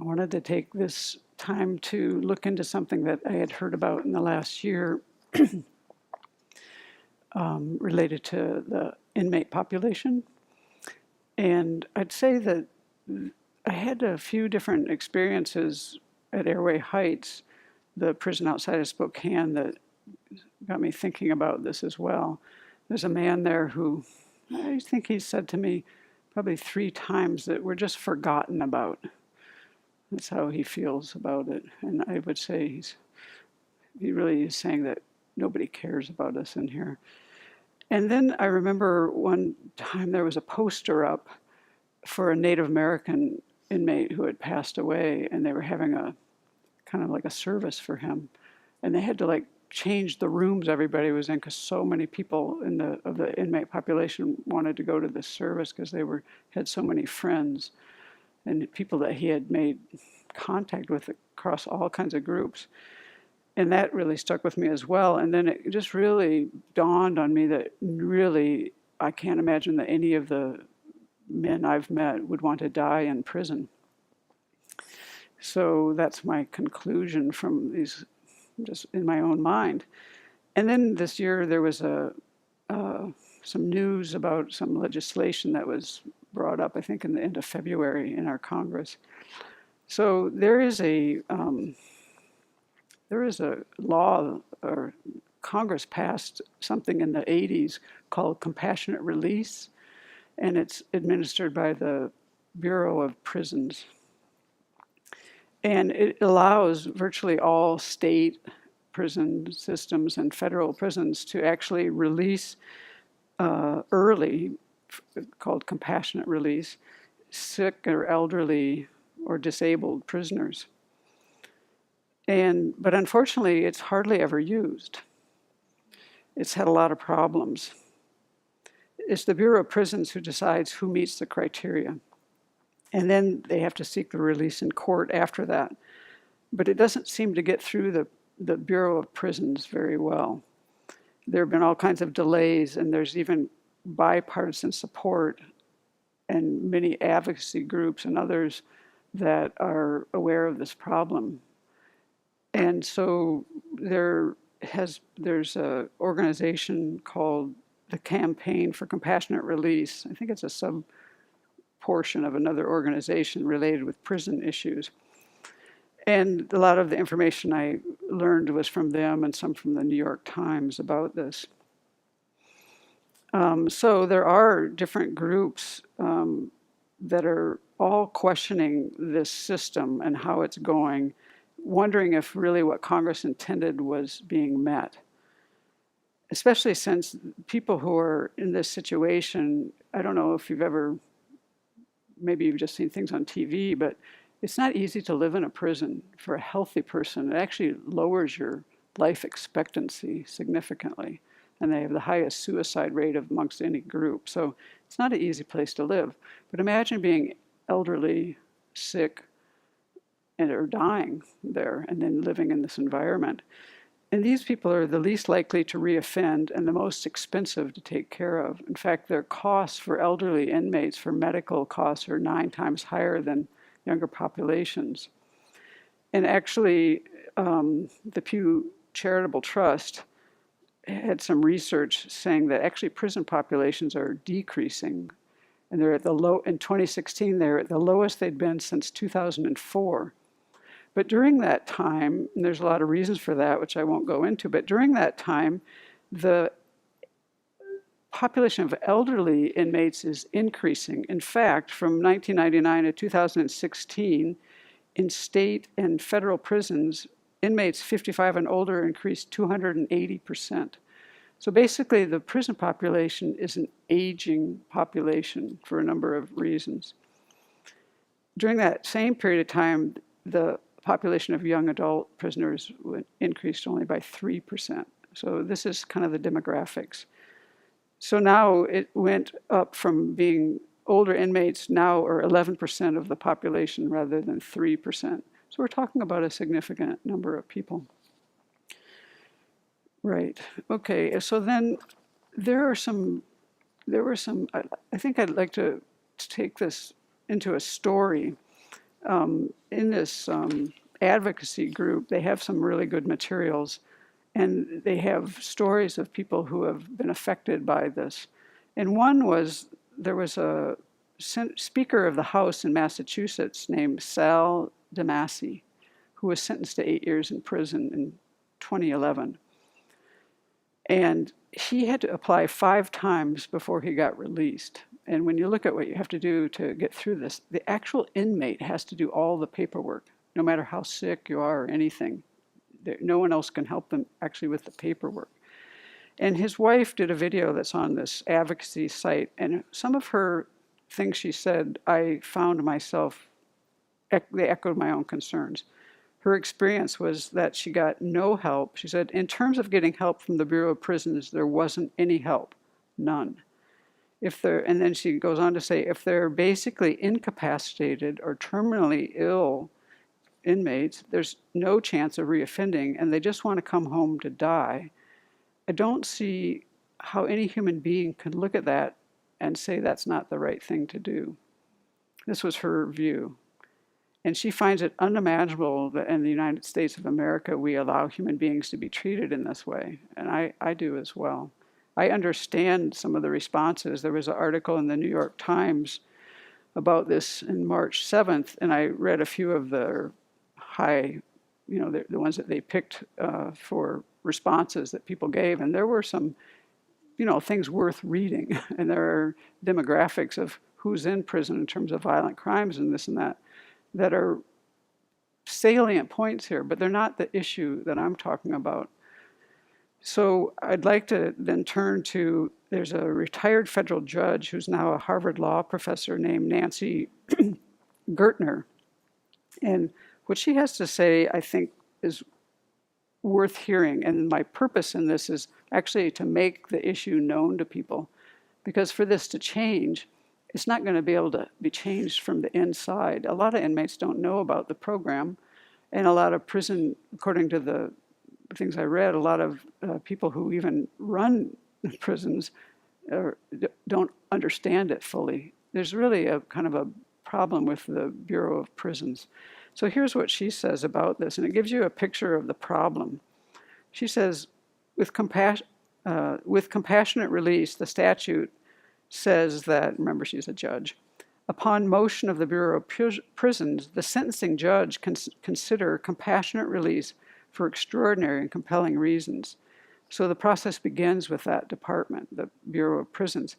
I wanted to take this time to look into something that I had heard about in the last year related to the inmate population. And I'd say that I had a few different experiences at Airway Heights, the prison outside of Spokane, that got me thinking about this as well. There's a man there who, I think he said to me probably 3 times that we're just forgotten about. That's how he feels about it. And I would say he really is saying that nobody cares about us in here. And then I remember one time there was a poster up for a Native American inmate who had passed away, and they were having a kind of like a service for him. And they had to like change the rooms everybody was in because so many people of the inmate population wanted to go to this service because they had so many friends and people that he had made contact with across all kinds of groups. And that really stuck with me as well. And then it just really dawned on me that really I can't imagine that any of the men I've met would want to die in prison. So that's my conclusion from these, just in my own mind. And then this year there was some news about some legislation that was brought up, I think, in the end of February in our Congress. So there is a law, or Congress passed something in the 80s called compassionate release, and it's administered by the Bureau of Prisons. And it allows virtually all state prison systems and federal prisons to actually release early, called compassionate release, sick or elderly or disabled prisoners. But unfortunately, it's hardly ever used. It's had a lot of problems. It's the Bureau of Prisons who decides who meets the criteria. And then they have to seek the release in court after that. But it doesn't seem to get through the Bureau of Prisons very well. There have been all kinds of delays, and there's even bipartisan support and many advocacy groups and others that are aware of this problem. And so there's an organization called the Campaign for Compassionate Release. I think it's a sub-portion of another organization related with prison issues. And a lot of the information I learned was from them and some from the New York Times about this. So there are different groups that are all questioning this system and how it's going, wondering if really what Congress intended was being met. Especially since people who are in this situation, I don't know if you've ever, maybe you've just seen things on TV, but it's not easy to live in a prison for a healthy person. It actually lowers your life expectancy significantly. And they have the highest suicide rate amongst any group. So it's not an easy place to live. But imagine being elderly, sick, or dying there, and then living in this environment. And these people are the least likely to reoffend and the most expensive to take care of. In fact, their costs for elderly inmates for medical costs are 9 times higher than younger populations. And actually, the Pew Charitable Trust had some research saying that actually prison populations are decreasing. And they're at the low, in 2016, they're at the lowest they'd been since 2004. But during that time, and there's a lot of reasons for that, which I won't go into, but during that time, the population of elderly inmates is increasing. In fact, from 1999 to 2016, in state and federal prisons, inmates 55 and older increased 280%. So basically, the prison population is an aging population for a number of reasons. During that same period of time, the population of young adult prisoners increased only by 3%. So this is kind of the demographics. So now it went up from being older inmates now are 11% of the population rather than 3%. So we're talking about a significant number of people. Right, okay, so then there were some, I think I'd like to take this into a story In this advocacy group, they have some really good materials, and they have stories of people who have been affected by this. And one was, there was a Speaker of the House in Massachusetts named Sal DeMasi, who was sentenced to 8 years in prison in 2011. And he had to apply 5 times before he got released. And when you look at what you have to do to get through this, the actual inmate has to do all the paperwork, no matter how sick you are or anything. No one else can help them actually with the paperwork. And his wife did a video that's on this advocacy site, and some of her things she said, I found myself, they echoed my own concerns. Her experience was that she got no help. She said, in terms of getting help from the Bureau of Prisons, there wasn't any help, none. And then she goes on to say, if they're basically incapacitated or terminally ill inmates, there's no chance of reoffending, and they just want to come home to die. I don't see how any human being can look at that and say that's not the right thing to do. This was her view. And she finds it unimaginable that in the United States of America we allow human beings to be treated in this way. And I do as well. I understand some of the responses. There was an article in the New York Times about this in March 7th, and I read a few of their high, the ones that they picked for responses that people gave. And there were some, things worth reading. And there are demographics of who's in prison in terms of violent crimes and this and that are salient points here, but they're not the issue that I'm talking about. So I'd like to then turn to, there's a retired federal judge who's now a Harvard law professor named Nancy Gertner. And what she has to say, I think, is worth hearing. And my purpose in this is actually to make the issue known to people. Because for this to change, it's not going to be able to be changed from the inside. A lot of inmates don't know about the program. And a lot of prison, according to the things I read, a lot of people who even run prisons don't understand it fully. There's really a kind of a problem with the Bureau of Prisons. So here's what she says about this, and it gives you a picture of the problem. She says, with compassionate release, the statute says that, remember she's a judge, upon motion of the Bureau of Prisons, the sentencing judge can consider compassionate release for extraordinary and compelling reasons. So the process begins with that department, the Bureau of Prisons.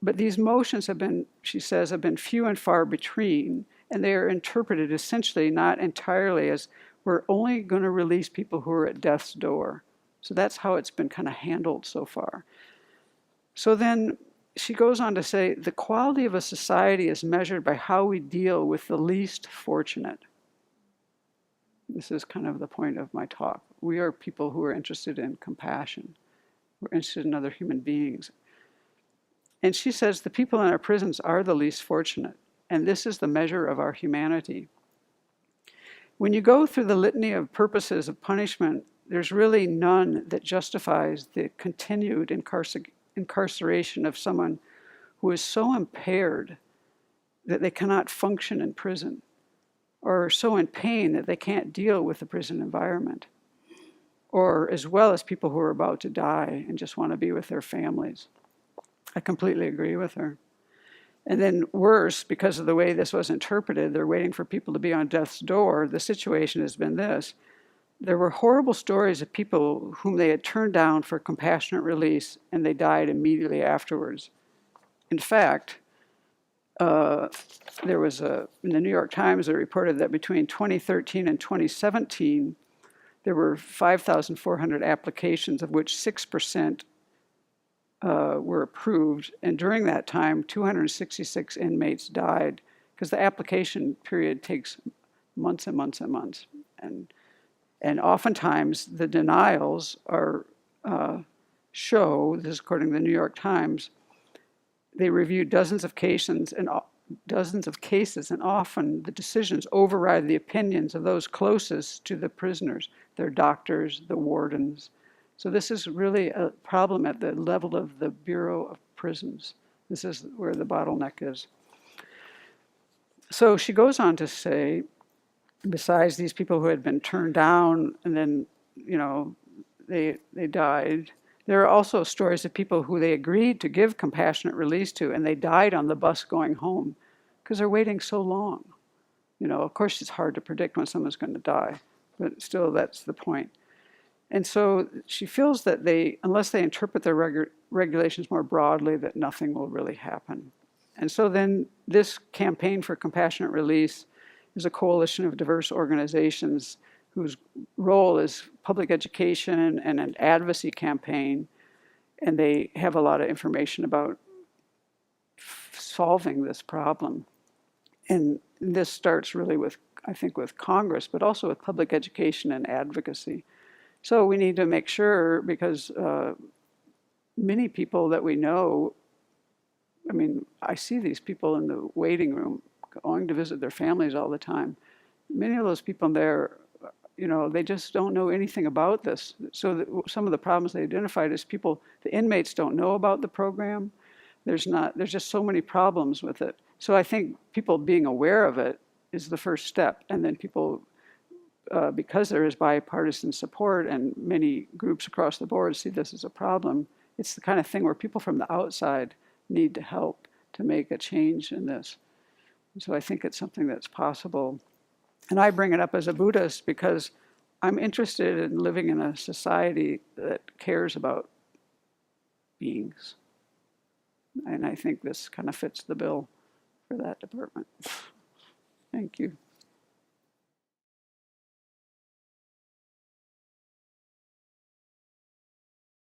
But these motions have been, she says, have been few and far between, and they are interpreted essentially not entirely as we're only going to release people who are at death's door. So that's how it's been kind of handled so far. So then she goes on to say, the quality of a society is measured by how we deal with the least fortunate. This is kind of the point of my talk. We are people who are interested in compassion. We're interested in other human beings. And she says the people in our prisons are the least fortunate, and this is the measure of our humanity. When you go through the litany of purposes of punishment, there's really none that justifies the continued incarceration of someone who is so impaired that they cannot function in prison, or so in pain that they can't deal with the prison environment, or as well as people who are about to die and just want to be with their families. I completely agree with her. And then worse, because of the way this was interpreted, they're waiting for people to be on death's door. The situation has been this. There were horrible stories of people whom they had turned down for compassionate release, and they died immediately afterwards. In fact, there was in the New York Times, they reported that between 2013 and 2017, there were 5,400 applications, of which 6% were approved. And during that time, 266 inmates died because the application period takes months and months and months. And oftentimes the denials are show, this is according to the New York Times, they reviewed dozens of cases, and often the decisions override the opinions of those closest to the prisoners, their doctors, the wardens. So this is really a problem at the level of the Bureau of Prisons. This is where the bottleneck is. So she goes on to say, besides these people who had been turned down and then, you know, they died, there are also stories of people who they agreed to give compassionate release to, and they died on the bus going home because they're waiting so long. You know, of course, it's hard to predict when someone's going to die, but still, that's the point. And so she feels that unless they interpret their regulations more broadly, that nothing will really happen. And so then this campaign for compassionate release is a coalition of diverse organizations whose role is public education and an advocacy campaign. And they have a lot of information about solving this problem. And this starts really with, I think, with Congress, but also with public education and advocacy. So we need to make sure, because many people that we know, I mean, I see these people in the waiting room going to visit their families all the time. Many of those people there, you know, they just don't know anything about this. So some of the problems they identified is the inmates don't know about the program. There's just so many problems with it. So I think people being aware of it is the first step. And then people, because there is bipartisan support and many groups across the board see this as a problem, it's the kind of thing where people from the outside need to help to make a change in this. And so I think it's something that's possible. And I bring it up as a Buddhist because I'm interested in living in a society that cares about beings. And I think this kind of fits the bill for that department. Thank you.